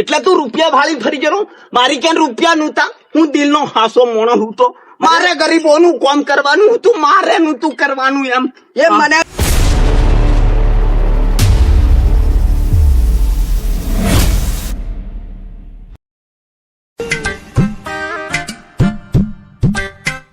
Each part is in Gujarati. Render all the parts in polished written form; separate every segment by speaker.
Speaker 1: એટલે તું રૂપિયા ભાળી ફરી ગયો મારી ક્યાં રૂપિયા નહોતા હું દિલનો હાસો મોણો હું તો મારે ગરીબોનું કામ કરવાનું હતું મારે નહોતું કરવાનું એમ
Speaker 2: એ મને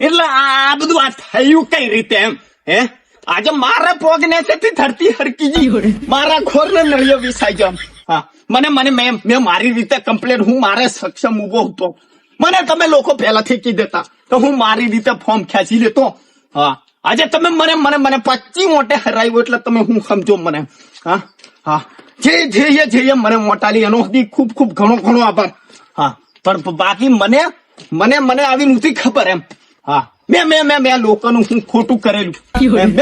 Speaker 1: એટલે આ બધું આ થયું કઈ રીતે એમ હે આજે મારા પોગને થી ધરતી હરકી ગઈ મારા ખોર ને નળિયો વિસાઈ ગયો હા મને મને મેં મારી રીતે કમ્પ્લેટ હું મારે સક્ષમ ઉભો હતો મને તમે લોકો પહેલાથી કહી દેતા તો હું મારી રીતે ફોર્મ ખેંચી લેતો હા આજે તમે મને મને મને 25 મોટે હરાવ્યો એટલે તમે હું સમજો મને હા હા જે મને મોટાલી એનો ખૂબ ખૂબ ઘણો આભાર હા પણ બાકી મને આવી નથી ખબર એમ હા મેં લોકોનું હું ખોટું કરેલું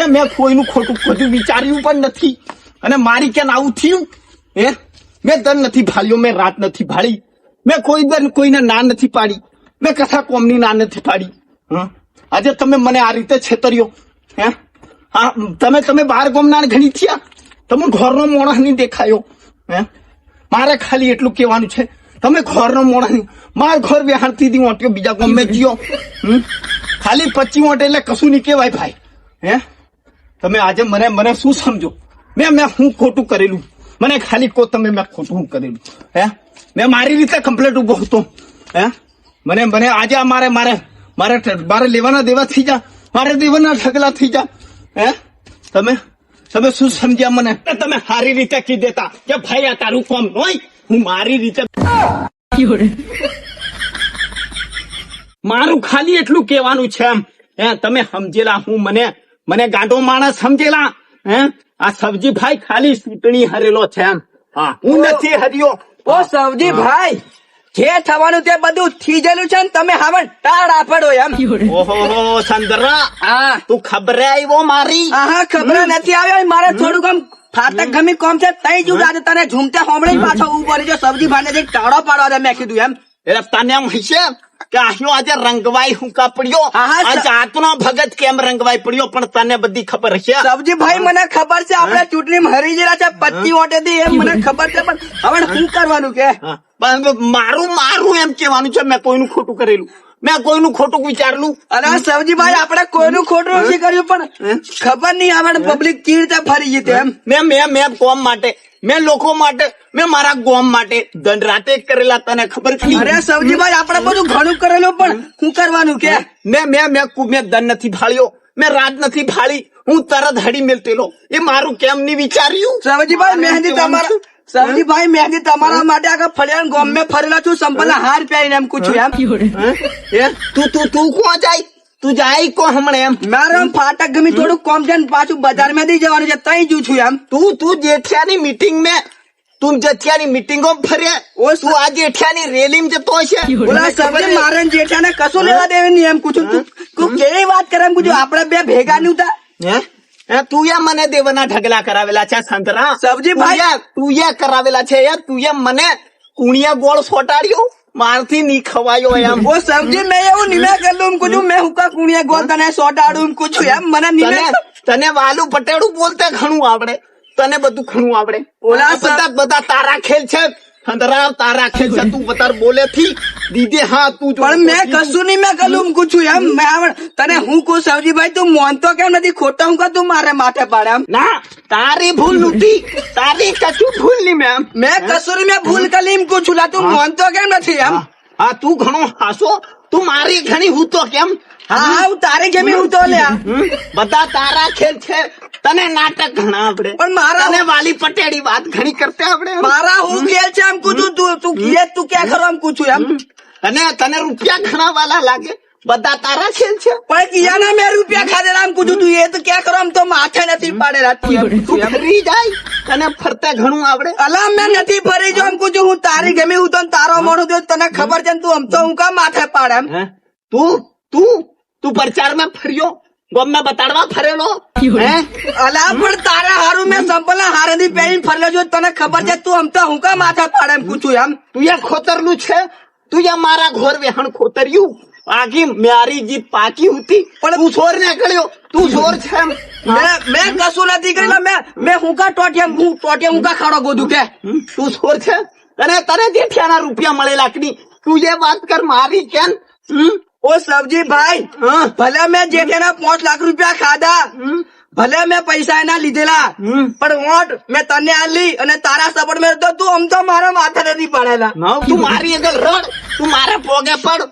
Speaker 1: મેં કોઈનું ખોટું બધું વિચાર્યું પણ નથી અને મારી ક્યાં આવું થયું હે મેં દન નથી ભાળ્યો મેં રાત નથી ભાળી મેં કોઈને ના નથી પાડી મેં કથા કોમની ના નથી પાડી આજે તમે મને આ રીતે છેતર્યો હે હા તમે બાર ગોમના ઘણી થયા તમે ઘરનો મોણસ નહીં દેખાયો હે મારે ખાલી એટલું કહેવાનું છે તમે ઘરનો મોણસ નહીં માર ઘર વેહાણતી હતી ઓટ્યો બીજા ગમે જીઓ ખાલી 25 મોટે એટલે કશું નહીં કેવાય ભાઈ હે તમે આજે મને શું સમજો મેં હું ખોટું કરેલું મને ખાલી કહો તમે મેં ખોટું કરેલું હે મેં મારી રીતે કમ્પ્લેટ ઉભો હતો હે મને આજે મારે લેવાના દેવા થઈ જા મારે દેવાના ઢગલા થઈ જા હે તમે શું સમજ્યા મને તમે સારી રીતે કહી દેતા કે ભાઈ આ તારું કામ હોય હું મારી રીતે મારું ખાલી એટલું કહેવાનું છે એમ હે તમે સમજેલા હું મને ગાંડો માણસ સમજેલા હે આ સબજીભાઈ ખાલી ચૂંટણી હરેલો છે એમ હા હું નથી હર્યો
Speaker 2: ઓ સવજીભાઈ જે થવાનું તે બધું થઈ ગયેલું છે ને તમે હાવણ ટાળા પડો એમ
Speaker 1: ઓહો સંદરા
Speaker 2: હા
Speaker 1: તું ખબરે આવ્યો મારી
Speaker 2: હા ખબર નથી આવ્યો મારે થોડુંક આમ ફાટક ગમી કોમ છે તઈ જ આજે તને ઝૂમતે હોમળી પાછો ઉભો રહી જો સબજીભાઈને જે ટાળો પાડવા દે મેં કીધું એમ
Speaker 1: એટલે તને એમ હશે કે આયો આજે રંગવાઈ હું કા પડ્યો આ જાતનો ભગત કેમ રંગવાઈ પડ્યો પણ તને બધી ખબર હશે
Speaker 2: સબજીભાઈ મને ખબર છે આપણે ચૂંટણીમાં હરી ગયેલા છે 25 વોટેથી એમ મને ખબર છે પણ હવે શું કરવાનું કે
Speaker 1: મારું એમ કેવાનું છે મેં કોઈનું ખોટું કરેલું મેં કોઈનું ખોટું વિચારેલું
Speaker 2: અરે સબજીભાઈ આપણે કોઈનું ખોટું નથી કર્યું પણ ખબર નહીં આપણે પબ્લિક કેવી રીતે ફરી ગઈ એમ
Speaker 1: મેં કોમ માટે મેં લોકો માટે મેં મારા ગોમ માટે દંડ રાતે કરેલા તને ખબર છે
Speaker 2: અરે સબજીભાઈ આપણે બધું ઘણું કરેલું પણ શું કરવાનું કે
Speaker 1: મેં દંડ નથી ભાળ્યો મેં રાત નથી ભાળી હું તરત હડી મેલતેલો એ મારું કેમ નહીં વિચાર્યું
Speaker 2: સબજીભાઈ મહેંદી તમારા માટે આગળ ફળિયા ગોમ મેં ફરેલા છું સંપલના હાર પહેરીને એમ પૂછ્યું એમ
Speaker 1: તું કોણ જાય તું જાય કો હમણે એમ
Speaker 2: મારે ફાટક ગમી થોડું કોમ છે ને પાછું બજાર માં જવાનું છે તઈ જુ છું એમ
Speaker 1: તું જેઠિયાની મીટિંગ મેં તું જેઠિયાની મીટિંગો ફરે તું આ જેઠિયાની રેલી માં જતો છે
Speaker 2: બોલા સબજી મારે જેઠિયાને કશું લેવા દેવી નહીં એમ પૂછું તું કેવી વાત કરે એમ પૂછું આપણે બે ભેગા નહીં હતા
Speaker 1: તું મને દેવાના ઢગલા કરાવેલા છે સંતરા
Speaker 2: સબજીભાઈ
Speaker 1: તું કરાવેલા છે તું મને કુણિયા ગોળ સોટાડ્યો મારથી ની ખવાયો એમ
Speaker 2: ઓ સબજી મેં એવું નિમે કરેલું કુછું મેં હુકા કુણિયા ગોળ તને સોટાડું કુછું એમ મને નિમે
Speaker 1: તને વાલું પટેડું બોલતે ઘણું આવડે તને બધું ઘણું આવડે
Speaker 2: ઓલા
Speaker 1: બધા તારા ખેલ છે સંતરા તારા ખેલ છે તું બતાર બોલે થી દીદે હા તું
Speaker 2: પણ મેં કશું નહીં મેં કલું કુછું એમ મેં તને હું કહું સબજીભાઈ તું માનતો કેમ નથી ખોટા હું તું મારે માથે પાડે એમ
Speaker 1: ના તારી ભૂલ નથી તારી કશું ભૂલ નહીં
Speaker 2: મેં કશું નહીં મેં ભૂલ કરી એમ કુછું તું માનતો કેમ નથી એમ
Speaker 1: હા તું ઘણો હાસો તું મારી ઘણી હું તો કેમ
Speaker 2: હા હું તારી કેમ હું તો લ્યા
Speaker 1: બધા તારા ખેલ છે તને નાટક ઘણા આવડે
Speaker 2: પણ મારા
Speaker 1: તને વાલી પટેડી વાત ઘણી કરતા આવડે
Speaker 2: મારા હું ખેલ છે એમ કુછું તું ક્યાં ખરો એમ કુછું એમ
Speaker 1: તને રૂપિયા ઘણા વાલા લાગે બધા તારા ખેલ છે
Speaker 2: પણ કિયાના મેં રૂપિયા ખાધેલા એમ કુછું તું એ તો ક્યાં ખરો તો માથે નથી પાડેલા તું
Speaker 1: ફરી જાય તને ફરતા ઘણું આવડે
Speaker 2: અલા મેં નથી ફરી જો એમ કુછું હું તારી ગમી હું તો તારો મોડું જો તને ખબર છે તું આમ તો હું કા માથે પાડે એમ
Speaker 1: તું પ્રચારમાં ફર્યો ગોમ માં બતાડવા ફરેલો
Speaker 2: અલા પણ તારા હારું મેં સંપલના હારેથી પહેરીને ફરેલો જો તને ખબર છે તું આમ તો હું કા માથે પાડે એમ પૂછું એમ
Speaker 1: તું ખોતરલું છે તું મારા ઘોર વેહણ ખોતર્યું આખી મારી જીત પાકી હતી પણ તું છોર નીકળ્યો તું છોર છે
Speaker 2: મેં કશું નથી કરેલા મેં હું કા ટોટિયા હું કા ખાડો ગોધું કે
Speaker 1: તું છોર છે તને તને જેઠિયાના રૂપિયા મળેલા કે નહીં? તું એ વાત કર મારી કેમ?
Speaker 2: ઓ સબજી ભાઈ,
Speaker 1: હા.
Speaker 2: ભલે મેં જેઠિયાના 5 લાખ રૂપિયા ખાધા, ભલે મેં પૈસા એના લીધેલા, પણ વોટ મેં તને આલી અને તારા સપોર્ટ મેં તો તું આમ તો મારા માથા નથી પડેલા.
Speaker 1: ના, તું મારી આગળ રડ, તું મારે પોગે પડ.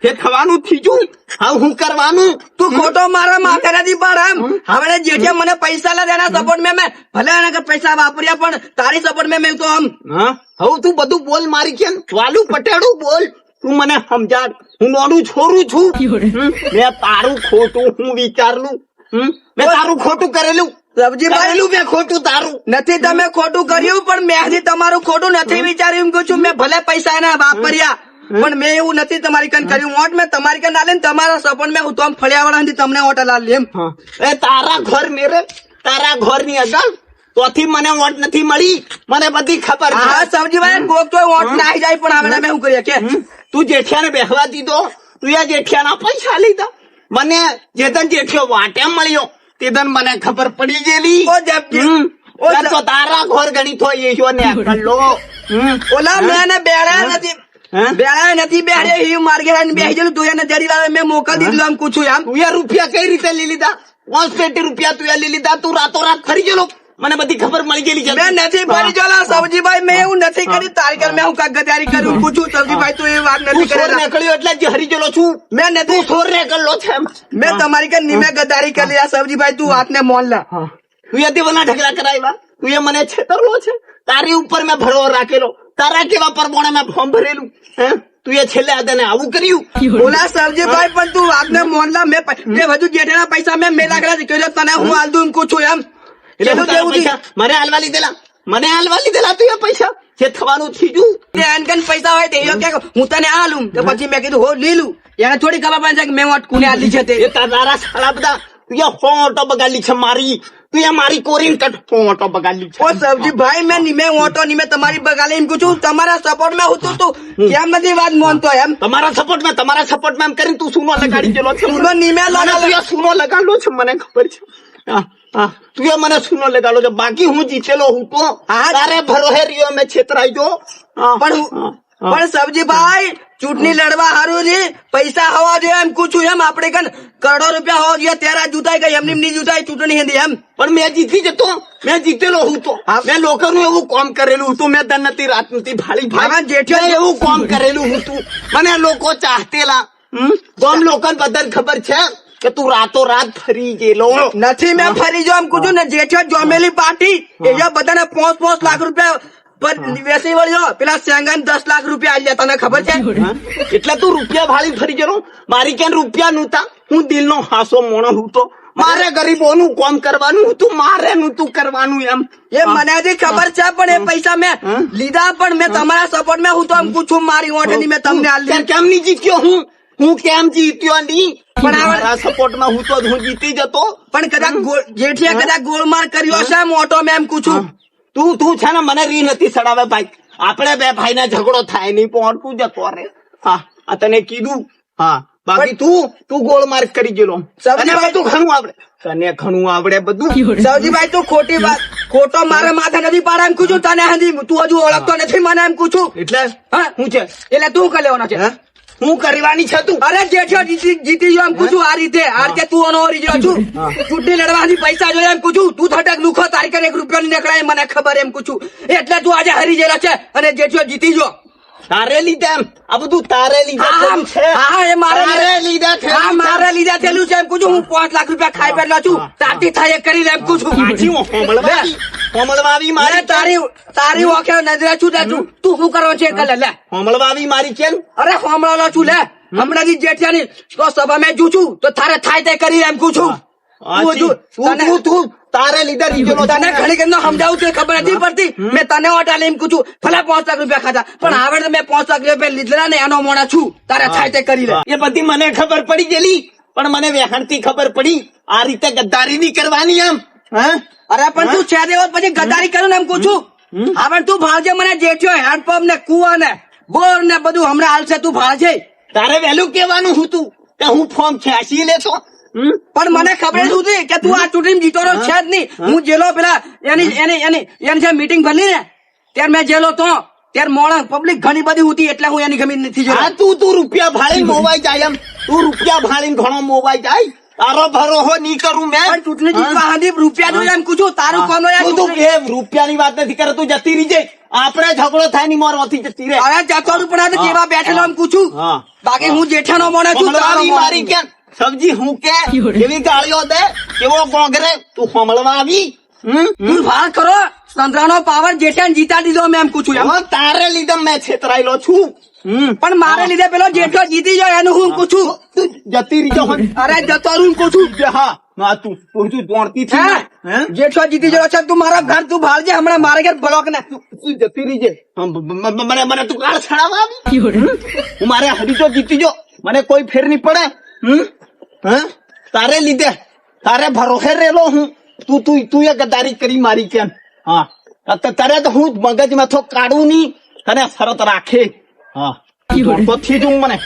Speaker 1: એ થવાનું થીજું. હવે હું કરવાનું?
Speaker 2: તું ખોટો મારા માથે નથી પડે એમ. હવે જેઠિયા મને પૈસા લે એના સપોર્ટ મેં ભલે એના પૈસા વાપર્યા પણ તારી સપોર્ટ મેં તો આમ.
Speaker 1: હા, હવે તું બધું બોલ મારી કેમ? વાલું પટેડું બોલ. તું મને સમજાડ. હું નોનું છોરું છું. મેં તારું ખોટું હું વિચારલું. મેં તારું ખોટું કરેલું.
Speaker 2: સબજીભાઈ,
Speaker 1: કરેલું મેં ખોટું તારું.
Speaker 2: નથી તમે ખોટું કર્યું પણ મેં હજી તમારું ખોટું નથી વિચાર્યું. એમ કહું છું મેં ભલે પૈસા એના વાપર્યા પણ મેં એવું નથી તમારી કન કર્યું. વોટ મેં તમારી કન આલે ને તમારા સપોર્ટ મેં હું તો આમ ફળિયાવાળા તમને વોટ લાલી એમ.
Speaker 1: એ તારા ઘર મેરે, તારા ઘર ની આગળ તોથી મને વોટ નથી મળી. મને બધી ખબર છે.
Speaker 2: હા સબજીભાઈ, કોક તો વોટ ના આવી જાય પણ હવે મેં શું કરીએ કે
Speaker 1: તું જેઠિયાને બેહવા દીધો, તું એ જેઠિયાના પૈસા લીધા. મને જેતન જેઠિયો વાટે મળ્યો તેદન મને ખબર પડી ગયેલી.
Speaker 2: ઓ જબજી, ઓ
Speaker 1: ત્યાં તો તારા ઘર ગણી થોઈ એયો ને કલ્લો.
Speaker 2: ઓલા મેં એને બેડા નથી બેડા નથી બેડે એ માર્ગે બેસી ગયેલું તું એને જડી લાવે મેં મોકલી દીધું આમ પૂછું આમ.
Speaker 1: તું એ રૂપિયા કઈ રીતે લઈ લીધા? 5 પેટી રૂપિયા તું એ લઈ લીધા. તું રાતોરાત ફરી ગયેલો. મને બધી ખબર મળી ગયેલી છે.
Speaker 2: મેં નથી ભરી જોલા સબજીભાઈ, મેં એવું નથી કર્યું. તારી કર મેં હું કાંઈક ગદારી કર્યું પૂછું સબજીભાઈ, તું એ વાત નથી
Speaker 1: તું ચોર
Speaker 2: કરેલા.
Speaker 1: નીકળ્યો એટલે જ હરી ગયેલો છું.
Speaker 2: મેં નથી
Speaker 1: ચોર નીકળલો છે એમ.
Speaker 2: મેં તમારી કર નિમે ગદારી કરી આ સબજીભાઈ, તું વાતને મોન લે.
Speaker 1: તું એ દીવાના ઢગલા કરાવ્યા. તું એ મને છેતરલો છે. તારી ઉપર મેં ભરોસો રાખેલો. તારા કેવા પરમોણે મેં ફોર્મ ભરેલું. હે, તું એ છેલ્લે આદાને આવું કર્યું.
Speaker 2: બોલા સબજીભાઈ, પણ તું વાતને મોન લે. મેં બધું જેઠાના પૈસા મેં લાગેલા કર્યો તને હું હાલ દઉં એમ પૂછું એમ.
Speaker 1: એટલે હું તારા પૈસા મને હાલવા લીધેલા. મને હાલવા લીધેલા તું એ પૈસા. જે થવાનું થીજું.
Speaker 2: તે અનકન પૈસા હોય તે કે હું તને આલું તો પછી મેં કીધું હો લીલું. એને થોડી ખબર પડે છે કે મેં વોટ કોને આલી છે તે.
Speaker 1: એ તારા સાલા બધા તું એ ફોટો બગાડી છે મારી. તું એ મારી કોરીન કટ ફોટો બગાડી છે.
Speaker 2: ઓ સબજીભાઈ, મેં નિમે ઓટો નિમે તમારી બગાલે એમ કહું છું. તમારા સપોર્ટ માં હું તું કેમ નથી વાત માનતો એમ.
Speaker 1: તમારા સપોર્ટ માં એમ કરીને તું સુનો લગાડી ગયેલો છે.
Speaker 2: સુનો નિમે
Speaker 1: મને તું એ સુનો લગાડલો છે મને ખબર છે. તું એ મને સુનો લગાડલો છે. બાકી હું જીતેલો હું તો. તારે ભરોસે રહ્યો મેં છેતરાઈ જો.
Speaker 2: પણ સબજીભાઈ, ચૂંટણી લડવા હારું છે પૈસા હોવા જોઈએ એમ પૂછું એમ. આપણે કન કરોડો રૂપિયા હોવા જોઈએ ત્યારે આ જૂતાય કઈ એમની નહીં જૂતાય ચૂંટણી હિન્દી એમ.
Speaker 1: પણ મેં જીતી જતો. મેં જીતેલો હું તો. મેં લોકોનું એવું કામ કરેલું હતું. મેં તન નથી રાત નથી ભાળી જેઠિયા એવું કામ કરેલું હતું. મને લોકો ચાહતેલા. ગામ લોકોને બધાને ખબર છે કે તું રાતો રાત ફરી ગયેલો
Speaker 2: નથી. મેં ફરી જો એમ પૂછું ને જેઠિયા જોમેલી પાર્ટી એ બધાને 5 લાખ રૂપિયા વેસી વળ્યો. પેલા સેંગન 10 લાખ રૂપિયા આલ્યા તને ખબર છે?
Speaker 1: એટલે તું રૂપિયા ભાળી ફરી ગયેલો. મારી ક્યાં રૂપિયા નહોતા. હું દિલનો હાસો મોણો હતો. મારે ગરીબોનું કામ કરવાનું હતું. મારે નહોતું કરવાનું એમ.
Speaker 2: એ મને હજી ખબર છે પણ એ પૈસા મેં લીધા પણ મેં તમારા સપોર્ટ મેં હું તો આમ પૂછું મારી ઓઠ મેં તમને આલી.
Speaker 1: કેમ નહીં જીત્યો હું કેમ જીત્યો નહીં? પણ મારા સપોર્ટમાં હું તો હું જીતી જતો.
Speaker 2: પણ કદાચ જેઠિયા કદાચ ગોળમાર કર્યો છે મોટો મેં એમ પૂછું.
Speaker 1: તું છે ને મને રી નથી સડાવે ભાઈ. આપણે બે ભાઈ ના ઝઘડો થાય નહીં પણ તું જતો રે. હા, આ તને કીધું. હા, બાકી તું ગોળમાર કરી ગયેલો. તને બધું ઘણું આવડે. તને ઘણું આવડે બધું.
Speaker 2: સૌજીભાઈ, તું ખોટી વાત ખોટો મારા માથે નથી પાડે એમ પૂછું તને. હજી તું હજુ ઓળખતો નથી મને એમ પૂછું.
Speaker 1: એટલે હું છે
Speaker 2: એટલે તું કરી લેવાનો છે.
Speaker 1: હું કરવાની છે તું?
Speaker 2: અરે જેઠિયો જીતી ગયો એમ પૂછું. આ રીતે તું અનોરી ગયો છું. ચૂંટણી લડવાથી પૈસા જોયા એમ પૂછું. તું થટક લુખો તારી કને 1 રૂપિયો ની નીકળાય મને ખબર એમ પૂછું. એટલે તું આજે હરી ગયેલો છે અને જેઠિયો જીતી ગયો.
Speaker 1: તારે લીધા એમ આ બધું તારે લીધા છે.
Speaker 2: હા, એ મારે
Speaker 1: લીધા છે.
Speaker 2: હા, મારે લીધા થયેલું છે એમ પૂછું. હું 5 લાખ રૂપિયા ખાઈ બેઠલો છું. તારથી થાય એ કરી લે એમ પૂછું.
Speaker 1: હોમળવાવી મારી.
Speaker 2: તારી ઓખે નજરે છું તું શું કરવાનું છે કલે લે.
Speaker 1: હોમળવાવી મારી કેમ?
Speaker 2: અરે હોમળાનો છું લે. હમણાં જેઠિયાની તો સભા મેં જુછું તો તારે થાય તે કરી એમ પૂછું.
Speaker 1: તું તારે લીધા લીધેલો.
Speaker 2: તને ઘણી ઘણી સમજાવું છું ખબર નથી પડતી. મેં તને ઓટાલે એમ પૂછું. ભલે 5 લાખ રૂપિયા ખાધા પણ હવે મેં 5 લાખ રૂપિયા લીધેલા ને એનો મોણા છું. તારે થાય તે કરી લે.
Speaker 1: એ બધી મને ખબર પડી ગયેલી પણ મને વેહાણથી ખબર પડી આ રીતે ગદ્દારી નહીં કરવાની એમ.
Speaker 2: અરે પણ તું છે દેવો પછી ગદ્દારી કરું ને એમ પૂછું. હવે તું ભાળજે મને જેઠ્યો હેન્ડપંપ ને કુવા ને બોર ને બધું હમણાં હાલશે. તું ભાળજે.
Speaker 1: તારે વહેલું કેવાનું હતું કે હું ફોર્મ ખેંચી લેતો.
Speaker 2: પણ મને ખબર જ હતી કે તું આ ચૂંટણી જીતવાનો છે જ નહીં. હું જેલો પેલા એની જે મીટિંગ ભરલી ને ત્યારે મેં જેલો તો ત્યારે મોણા પબ્લિક ઘણી બધી હતી એટલે હું એની ગમી નથી જોયો.
Speaker 1: હા તું રૂપિયા ભાળી મોવાઈ જાય એમ તું રૂપિયા ભાળી ઘણો મોવાઈ જાય તારો ભરોહો નહીં કરું મેં
Speaker 2: પણ ચૂંટણી જીતવા હાથી રૂપિયા જોઈએ એમ પૂછું તારું કોનો યાર
Speaker 1: તું તું એ રૂપિયાની વાત નથી કરે તું જતી રહી જાય આપણે ઝઘડો થાય ની મોરમાંથી જતી રહે
Speaker 2: હવે જતો રહું પણ આ તો જેવા બેઠેલો એમ પૂછું
Speaker 1: હા
Speaker 2: બાકી હું જેઠાનો મોણે છું તારો
Speaker 1: હમળવાની
Speaker 2: મોણો
Speaker 1: મારી
Speaker 2: છું.
Speaker 1: કે સબ્જી હું કે એવી ગાળીઓ દે કેવો કોંગરે તું હમળવા આવી
Speaker 2: તું ભાર કરો સંતરાનો પાવર જેઠાને જીતા દીધો મેં એમ પૂછું એમ.
Speaker 1: હવે તારે લીધે મેં છેતરાયેલો છું
Speaker 2: પણ મારે લીધે પેલો જેઠો જીતી જાય એનું હું પૂછું.
Speaker 1: તું જતી રહી જાઉં
Speaker 2: અરે જતો રહું પૂછું.
Speaker 1: હા હા તું દોડતી થી
Speaker 2: હે?
Speaker 1: હે
Speaker 2: જેઠો જીતી ગયો છે તું મારા ઘર તું ભાળજે હમણાં મારે ઘર બ્લોક ને
Speaker 1: તું જતી રહી છે મને તું કાળ છડાવવા આવી હું મારે હરીજો જીતી જો મને કોઈ ફેર નહીં પડે હે તારે લીધે તારે ભરોસે રેલો હું તું એ ગદ્દારી કરી મારી કેમ હા તારે તો હું મગજમાં કાઢું નહીં તને શરત રાખે હા તો થી જ હું મને